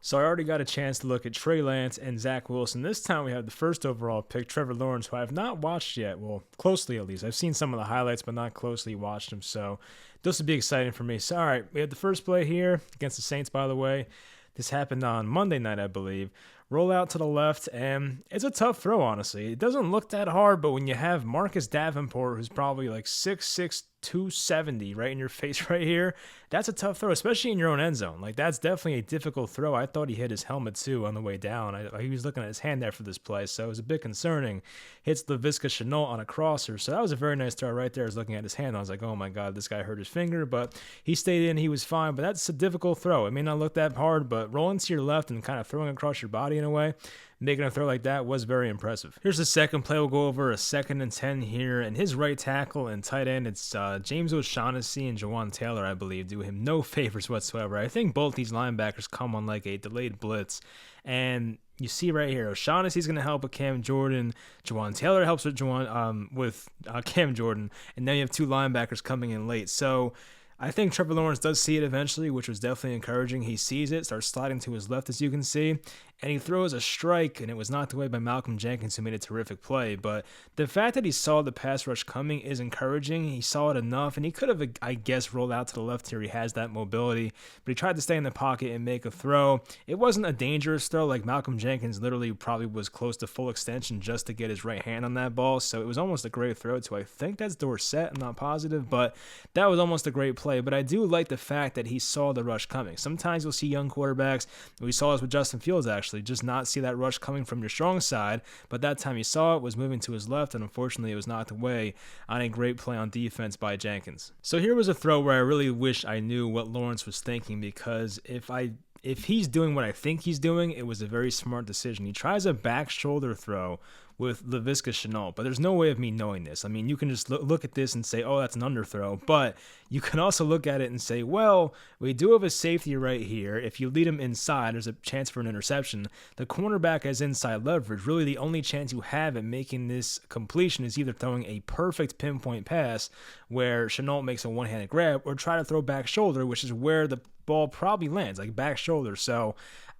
So I already got a chance to look at Trey Lance and Zach Wilson. This time we have the first overall pick, Trevor Lawrence, who I have not watched yet. Well, closely at least. I've seen some of the highlights, but not closely watched him. So this would be exciting for me. So, all right, we have the first play here against the Saints, by the way. This happened on Monday night, I believe. Roll out to the left, and it's a tough throw, honestly. It doesn't look that hard, but when you have Marcus Davenport, who's probably like 6'6", 270 right in your face right here, that's a tough throw, especially in your own end zone. Like, that's definitely a difficult throw. I thought he hit his helmet, too, on the way down. He was looking at his hand there for this play, so it was a bit concerning. Hits Laviska Shenault on a crosser, so that was a very nice throw right there. I was looking at his hand. I was like, oh, my God, this guy hurt his finger, but he stayed in. He was fine, but that's a difficult throw. It may not look that hard, but rolling to your left and kind of throwing across your body in a way, making a throw like that was very impressive. Here's the second play. We'll go over a 2nd and 10 here, and his right tackle and tight end, it's James O'Shaughnessy and Jawan Taylor, I believe, do him no favors whatsoever. I think both these linebackers come on like a delayed blitz, and you see right here, O'Shaughnessy's going to help with Cam Jordan. Jawan Taylor helps with Cam Jordan, and then you have two linebackers coming in late. So I think Trevor Lawrence does see it eventually, which was definitely encouraging. He sees it, starts sliding to his left, as you can see, and he throws a strike, and it was knocked away by Malcolm Jenkins, who made a terrific play. But the fact that he saw the pass rush coming is encouraging. He saw it enough, and he could have, I guess, rolled out to the left here. He has that mobility, but he tried to stay in the pocket and make a throw. It wasn't a dangerous throw. Like, Malcolm Jenkins literally probably was close to full extension just to get his right hand on that ball, so it was almost a great throw to, I think that's Dorsett. I'm not positive, but that was almost a great play. But I do like the fact that he saw the rush coming. Sometimes you'll see young quarterbacks, we saw this with Justin Fields actually, just not see that rush coming from your strong side, but that time he saw it, was moving to his left, and unfortunately it was knocked away on a great play on defense by Jenkins. So here was a throw where I really wish I knew what Lawrence was thinking, because if he's doing what I think he's doing, it was a very smart decision. He tries a back shoulder throw with Laviska Shenault, but there's no way of me knowing this. I mean, you can just look at this and say, oh, that's an underthrow, but you can also look at it and say, well, we do have a safety right here. If you lead him inside, there's a chance for an interception. The cornerback has inside leverage. Really, the only chance you have at making this completion is either throwing a perfect pinpoint pass where Shenault makes a one-handed grab, or try to throw back shoulder, which is where the ball probably lands, like back shoulder. So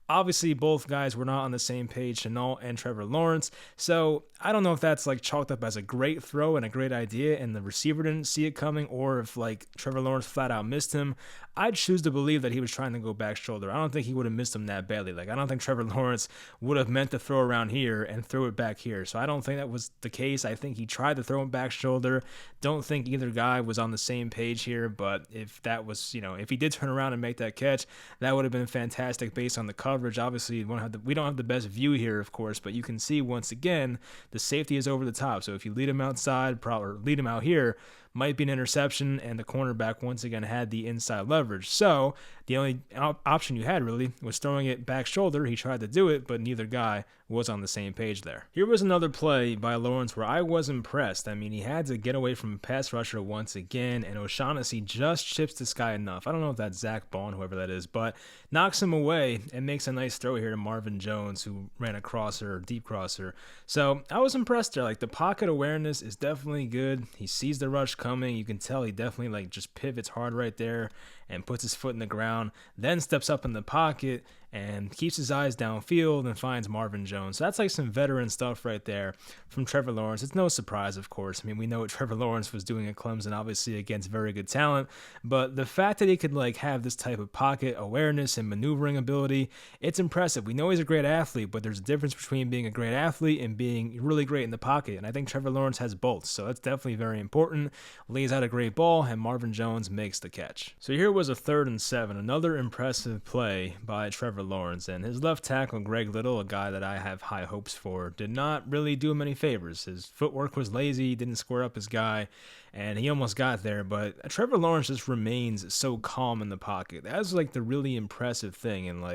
obviously, both guys were not on the same page, Shenault and Trevor Lawrence. So I don't know if that's like chalked up as a great throw and a great idea and the receiver didn't see it coming, or if like Trevor Lawrence flat out missed him. I'd choose to believe that he was trying to go back shoulder. I don't think he would have missed him that badly. Like, I don't think Trevor Lawrence would have meant to throw around here and throw it back here. So I don't think that was the case. I think he tried to throw him back shoulder. Don't think either guy was on the same page here, but if that was, if he did turn around and make that catch, that would have been fantastic based on the coverage. Obviously, we don't have the best view here, of course, but you can see once again, the safety is over the top. So if you lead him outside, or lead him out here, might be an interception, and the cornerback once again had the inside leverage. So the only option you had really was throwing it back shoulder. He tried to do it, but neither guy was on the same page there. Here was another play by Lawrence where I was impressed. I mean, he had to get away from a pass rusher once again, and O'Shaughnessy just chips this guy enough. I don't know if that's Zach Bond, whoever that is, but knocks him away and makes a nice throw here to Marvin Jones, who ran a crosser, deep crosser. So I was impressed there. Like, the pocket awareness is definitely good. He sees the rush coming. You can tell he definitely just pivots hard right there and puts his foot in the ground, then steps up in the pocket and keeps his eyes downfield and finds Marvin Jones. So that's like some veteran stuff right there from Trevor Lawrence. It's no surprise, of course. I mean, we know what Trevor Lawrence was doing at Clemson, obviously against very good talent, but the fact that he could have this type of pocket awareness and maneuvering ability, it's impressive. We know he's a great athlete, but there's a difference between being a great athlete and being really great in the pocket, and I think Trevor Lawrence has both, so that's definitely very important. Lays out a great ball, and Marvin Jones makes the catch. So here was a 3rd and 7, another impressive play by Trevor Lawrence, and his left tackle, Greg Little, a guy that I have high hopes for, did not really do him any favors. His footwork was lazy, didn't square up his guy, and he almost got there, but Trevor Lawrence just remains so calm in the pocket. That's the really impressive thing, and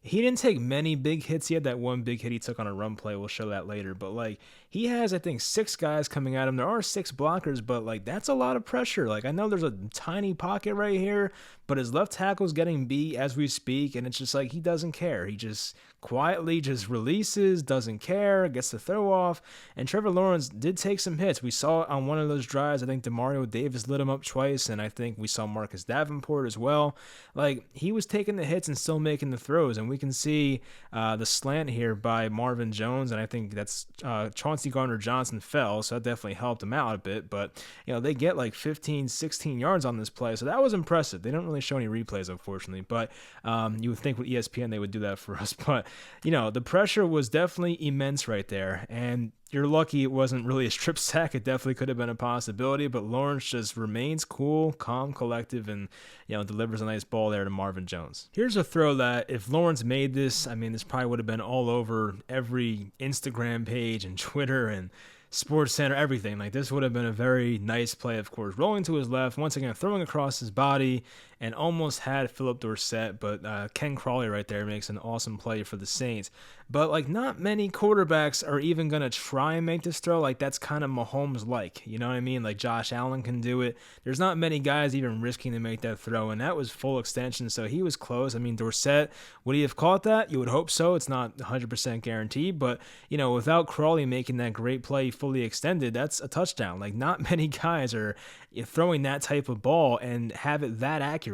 he didn't take many big hits. He had that one big hit he took on a run play. We'll show that later. But, he has, I think, 6 guys coming at him. There are 6 blockers, but, that's a lot of pressure. I know there's a tiny pocket right here, but his left tackle's getting beat as we speak, and it's just he doesn't care. He just quietly just releases, doesn't care, gets the throw off, and Trevor Lawrence did take some hits. We saw it on one of those drives. I think Demario Davis lit him up twice, and I think we saw Marcus Davenport as well. He was taking the hits and still making the throws, and we we can see the slant here by Marvin Jones, and I think that's Chauncey Gardner-Johnson fell, so that definitely helped him out a bit. But, they get like 15, 16 yards on this play, so that was impressive. They don't really show any replays, unfortunately, but you would think with ESPN they would do that for us. But, the pressure was definitely immense right there, and you're lucky it wasn't really a strip sack. It definitely could have been a possibility, but Lawrence just remains cool, calm, collective, and, delivers a nice ball there to Marvin Jones. Here's a throw that if Lawrence made this, this probably would have been all over every Instagram page and Twitter and Sports Center, everything. Like, this would have been a very nice play, of course. Rolling to his left, once again, throwing across his body, and almost had Philip Dorsett, but Ken Crawley right there makes an awesome play for the Saints. But, not many quarterbacks are even going to try and make this throw. That's kind of Mahomes-like, you know what I mean? Josh Allen can do it. There's not many guys even risking to make that throw, and that was full extension, so he was close. Dorsett, would he have caught that? You would hope so. It's not 100% guaranteed, but, without Crawley making that great play fully extended, that's a touchdown. Not many guys are throwing that type of ball and have it that accurate.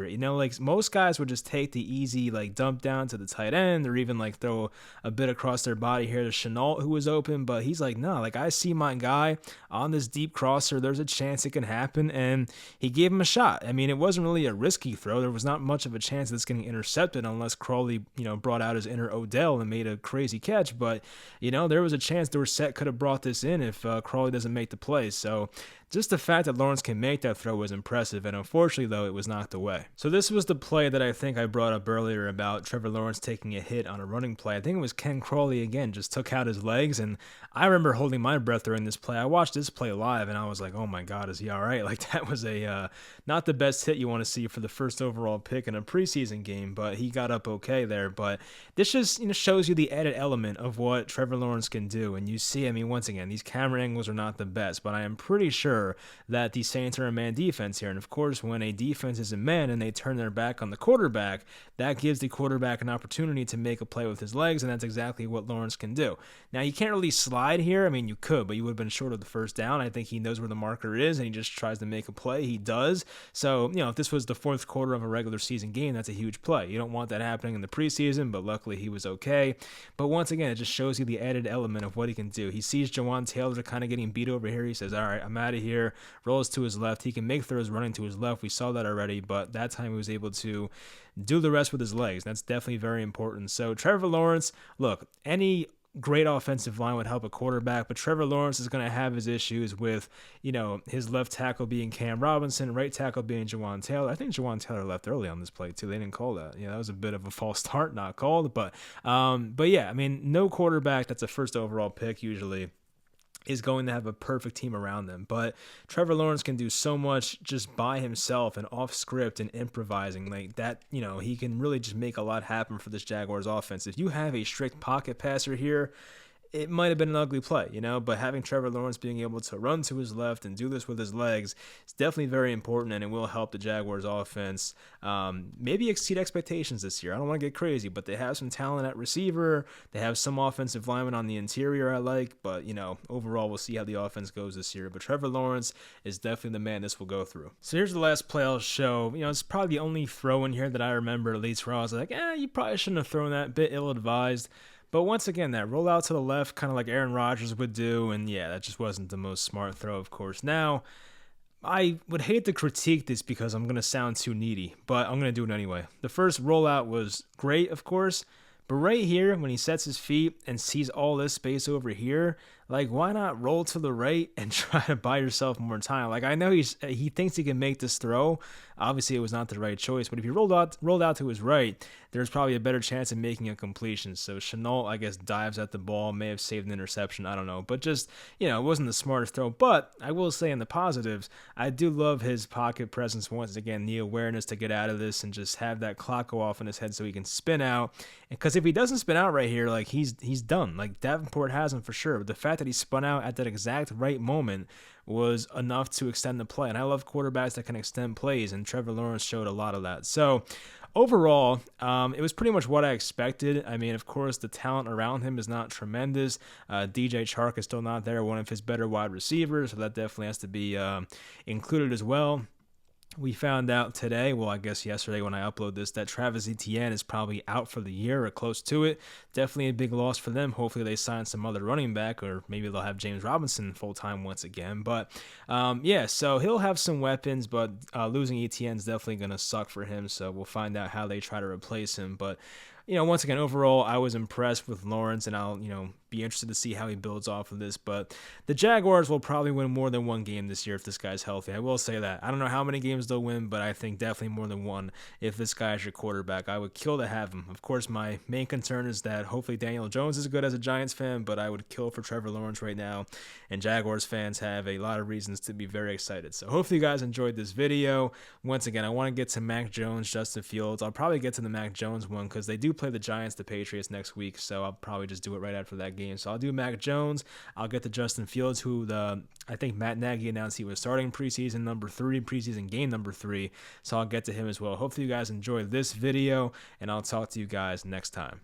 Most guys would just take the easy, dump down to the tight end, or even, throw a bit across their body here to Chenault, who was open, but he's no, I see my guy on this deep crosser. There's a chance it can happen, and he gave him a shot. It wasn't really a risky throw. There was not much of a chance that's getting intercepted unless Crawley, brought out his inner Odell and made a crazy catch, but, there was a chance Dorsett could have brought this in if Crawley doesn't make the play. So just the fact that Lawrence can make that throw was impressive, and unfortunately, though, it was knocked away. So this was the play that I think I brought up earlier about Trevor Lawrence taking a hit on a running play. I think it was Ken Crawley, again, just took out his legs, and I remember holding my breath during this play. I watched this play live, and I was like, oh my God, is he all right? That was not the best hit you want to see for the first overall pick in a preseason game, but he got up okay there. But this just shows you the added element of what Trevor Lawrence can do, and you see, once again, these camera angles are not the best, but I am pretty sure that the Saints are a man defense here. And of course, when a defense is a man and they turn their back on the quarterback, that gives the quarterback an opportunity to make a play with his legs, and that's exactly what Lawrence can do. Now, you can't really slide here. You could, but you would have been short of the first down. I think he knows where the marker is, and he just tries to make a play. He does. So, if this was the fourth quarter of a regular season game, that's a huge play. You don't want that happening in the preseason, but luckily he was okay. But once again, it just shows you the added element of what he can do. He sees Jawan Taylor kind of getting beat over here. He says, all right, I'm out of here. Rolls to his left. He can make throws running to his left. We saw that already, but that time he was able to do the rest with his legs. That's definitely very important. So Trevor Lawrence, look, any great offensive line would help a quarterback, but Trevor Lawrence is going to have his issues with, his left tackle being Cam Robinson, right tackle being Jawan Taylor. I think Jawan Taylor left early on this play too. They didn't call that. That was a bit of a false start, not called, but yeah, no quarterback that's a first overall pick usually is going to have a perfect team around them. But Trevor Lawrence can do so much just by himself and off script and improvising that, he can really just make a lot happen for this Jaguars offense. If you have a strict pocket passer here, it might have been an ugly play, but having Trevor Lawrence being able to run to his left and do this with his legs is definitely very important, and it will help the Jaguars offense maybe exceed expectations this year. I don't want to get crazy, but they have some talent at receiver. They have some offensive linemen on the interior I like, but, overall we'll see how the offense goes this year. But Trevor Lawrence is definitely the man this will go through. So here's the last play I'll show. It's probably the only throw in here that I remember, at least where I was like, you probably shouldn't have thrown that, bit ill-advised. But once again, that rollout to the left, kind of like Aaron Rodgers would do, and yeah, that just wasn't the most smart throw, of course. Now, I would hate to critique this because I'm going to sound too needy, but I'm going to do it anyway. The first rollout was great, of course, but right here, when he sets his feet and sees all this space over here, why not roll to the right and try to buy yourself more time? I know he thinks he can make this throw. Obviously, it was not the right choice, but if he rolled out to his right, there's probably a better chance of making a completion. So Chenault, I guess, dives at the ball, may have saved an interception, I don't know. But just, it wasn't the smartest throw. But I will say in the positives, I do love his pocket presence once again, the awareness to get out of this and just have that clock go off in his head so he can spin out. Because if he doesn't spin out right here, he's done. Davenport hasn't for sure. But the fact that he spun out at that exact right moment was enough to extend the play. And I love quarterbacks that can extend plays, and Trevor Lawrence showed a lot of that. So overall, it was pretty much what I expected. Of course, the talent around him is not tremendous. DJ Chark is still not there, one of his better wide receivers, so that definitely has to be included as well. We found out today, well, I guess yesterday when I upload this, that Travis Etienne is probably out for the year or close to it. Definitely a big loss for them. Hopefully they sign some other running back, or maybe they'll have James Robinson full-time once again. But yeah, so he'll have some weapons, but losing Etienne's definitely going to suck for him. So we'll find out how they try to replace him. But once again, overall, I was impressed with Lawrence, and I'll, be interested to see how he builds off of this. But the Jaguars will probably win more than one game this year if this guy's healthy. I will say that. I don't know how many games they'll win, but I think definitely more than one if this guy is your quarterback. I would kill to have him. Of course, my main concern is that hopefully Daniel Jones is good as a Giants fan, but I would kill for Trevor Lawrence right now. And Jaguars fans have a lot of reasons to be very excited. So hopefully you guys enjoyed this video. Once again, I want to get to Mac Jones, Justin Fields. I'll probably get to the Mac Jones one because they do play the Giants, the Patriots next week, so I'll probably just do it right after that game. So I'll do Mac Jones. I'll get to Justin Fields, who I think Matt Nagy announced he was starting preseason game number 3. So I'll get to him as well. Hopefully you guys enjoyed this video, and I'll talk to you guys next time.